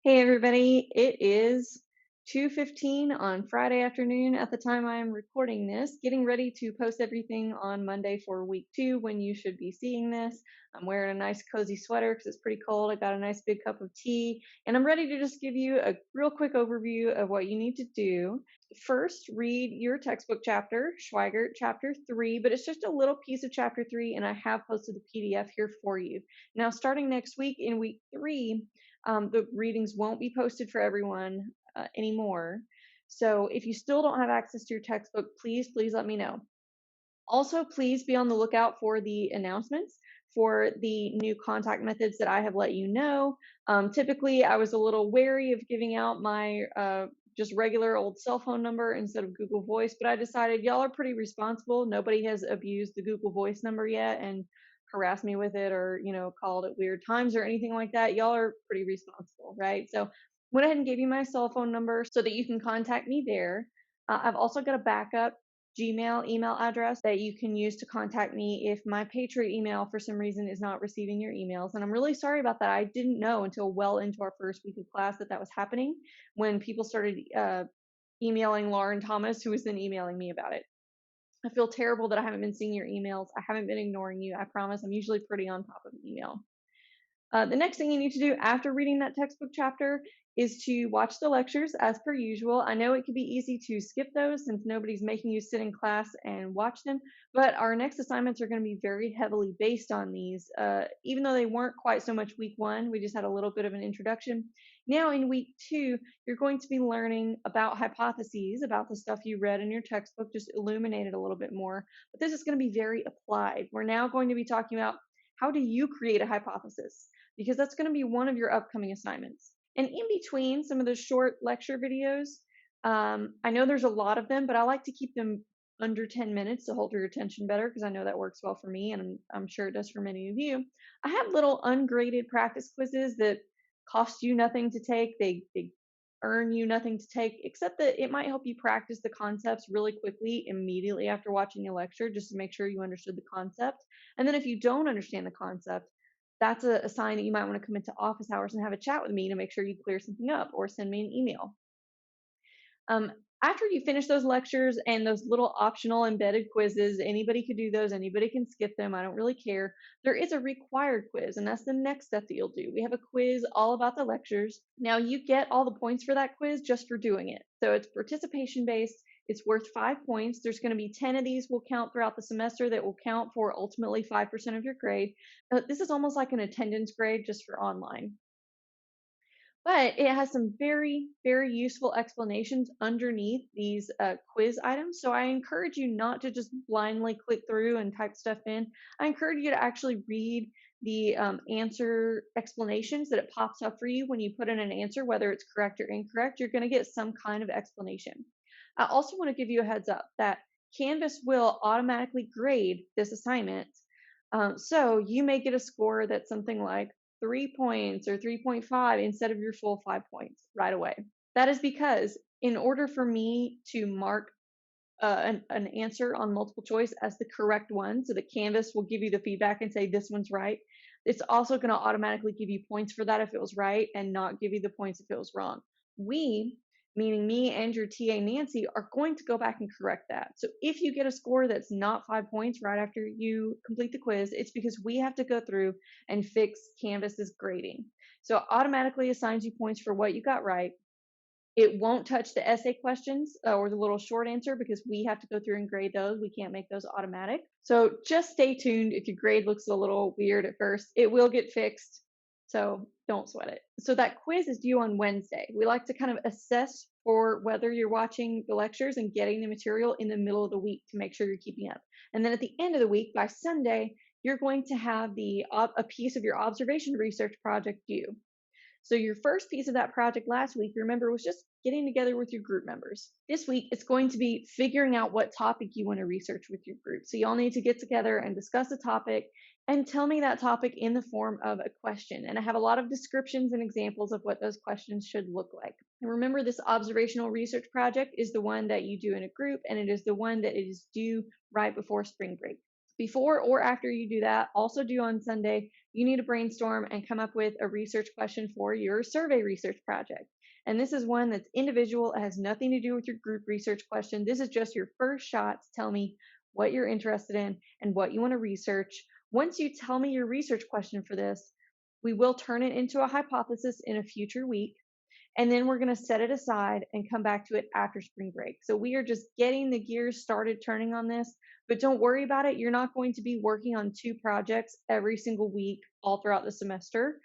Hey everybody, it is 2:15 on Friday afternoon at the time I am recording this, getting ready to post everything on Monday for week 2 when you should be seeing this. I'm wearing a nice cozy sweater because it's pretty cold. I got a nice big cup of tea, and I'm ready to just give you a real quick overview of what you need to do. First, read your textbook chapter, Schweigert chapter 3, but it's just a little piece of chapter 3, and I have posted the PDF here for you. Now, starting next week in week 3, the readings won't be posted for everyone anymore. So if you still don't have access to your textbook, please let me know. Also, please be on the lookout for the announcements for the new contact methods that I have let you know. Typically, I was a little wary of giving out my just regular old cell phone number instead of Google Voice, but I decided y'all are pretty responsible. Nobody has abused the Google Voice number yet and harassed me with it or, called at weird times or anything like that. Y'all are pretty responsible, right? So went ahead and gave you my cell phone number so that you can contact me there. I've also got a backup Gmail email address that you can use to contact me if my Patriot email for some reason is not receiving your emails. And I'm really sorry about that. I didn't know until well into our first week of class that was happening when people started emailing Lauren Thomas, who was then emailing me about it. I feel terrible that I haven't been seeing your emails. I haven't been ignoring you. I promise. I'm usually pretty on top of email. The next thing you need to do after reading that textbook chapter is to watch the lectures as per usual. I know it can be easy to skip those since nobody's making you sit in class and watch them, but our next assignments are going to be very heavily based on these. Even though they weren't quite so much week 1, we just had a little bit of an introduction. Now in week 2, you're going to be learning about hypotheses, about the stuff you read in your textbook, just illuminated a little bit more. But this is going to be very applied. We're now going to be talking about how do you create a hypothesis? Because that's going to be one of your upcoming assignments. And in between some of the short lecture videos, I know there's a lot of them, but I like to keep them under 10 minutes to hold your attention better because I know that works well for me, and I'm sure it does for many of you. I have little ungraded practice quizzes that cost you nothing to take. They earn you nothing to take, except that it might help you practice the concepts really quickly immediately after watching a lecture, just to make sure you understood the concept. And then if you don't understand the concept, that's a sign that you might want to come into office hours and have a chat with me to make sure you clear something up, or send me an email. After you finish those lectures and those little optional embedded quizzes, anybody could do those, anybody can skip them, I don't really care. There is a required quiz, and that's the next step that you'll do. We have a quiz all about the lectures. Now, you get all the points for that quiz just for doing it. So it's participation based. It's worth 5 points. There's going to be 10 of these will count throughout the semester that will count for ultimately 5% of your grade. This is almost like an attendance grade just for online. But it has some very useful explanations underneath these quiz items. So I encourage you not to just blindly click through and type stuff in. I encourage you to actually read the answer explanations that it pops up for you when you put in an answer, whether it's correct or incorrect. You're going to get some kind of explanation. I also want to give you a heads up that Canvas will automatically grade this assignment. So you may get a score that's something like 3 points or 3.5 instead of your full 5 points right away. That is because in order for me to mark an answer on multiple choice as the correct one, so that Canvas will give you the feedback and say this one's right, it's also going to automatically give you points for that if it was right and not give you the points if it was wrong. We, meaning me and your TA Nancy, are going to go back and correct that. So if you get a score that's not 5 points right after you complete the quiz, it's because we have to go through and fix Canvas's grading. So it automatically assigns you points for what you got right. It won't touch the essay questions or the little short answer because we have to go through and grade those. We can't make those automatic. So just stay tuned. If your grade looks a little weird at first, it will get fixed. So don't sweat it. So that quiz is due on Wednesday. We like to kind of assess for whether you're watching the lectures and getting the material in the middle of the week to make sure you're keeping up. And then at the end of the week, by Sunday, you're going to have a piece of your observation research project due. So your first piece of that project last week, remember, was just getting together with your group members. This week, it's going to be figuring out what topic you want to research with your group. So y'all need to get together and discuss a topic and tell me that topic in the form of a question. And I have a lot of descriptions and examples of what those questions should look like. And remember, this observational research project is the one that you do in a group, and it is the one that is due right before spring break. Before or after you do that, also due on Sunday, you need to brainstorm and come up with a research question for your survey research project. And this is one that's individual. It has nothing to do with your group research question. This is just your first shot to tell me what you're interested in and what you want to research. Once you tell me your research question for this, we will turn it into a hypothesis in a future week. And then we're going to set it aside and come back to it after spring break. So we are just getting the gears started turning on this, but don't worry about it. You're not going to be working on two projects every single week all throughout the semester.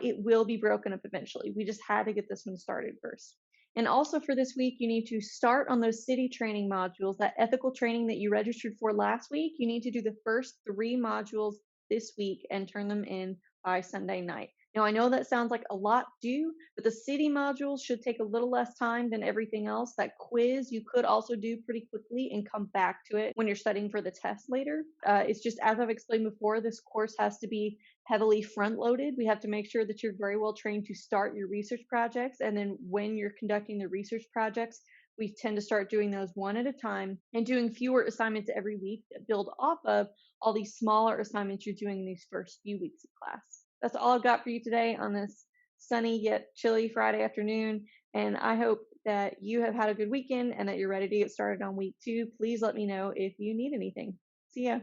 It will be broken up eventually. We just had to get this one started first. And also for this week, you need to start on those city training modules, that ethical training that you registered for last week. You need to do the first 3 modules this week and turn them in by Sunday night. Now, I know that sounds like a lot due, but the city modules should take a little less time than everything else. That quiz you could also do pretty quickly and come back to it when you're studying for the test later. It's just, as I've explained before, this course has to be heavily front loaded. We have to make sure that you're very well trained to start your research projects. And then when you're conducting the research projects, we tend to start doing those one at a time and doing fewer assignments every week that build off of all these smaller assignments you're doing in these first few weeks of class. That's all I've got for you today on this sunny yet chilly Friday afternoon. And I hope that you have had a good weekend and that you're ready to get started on week 2. Please let me know if you need anything. See ya.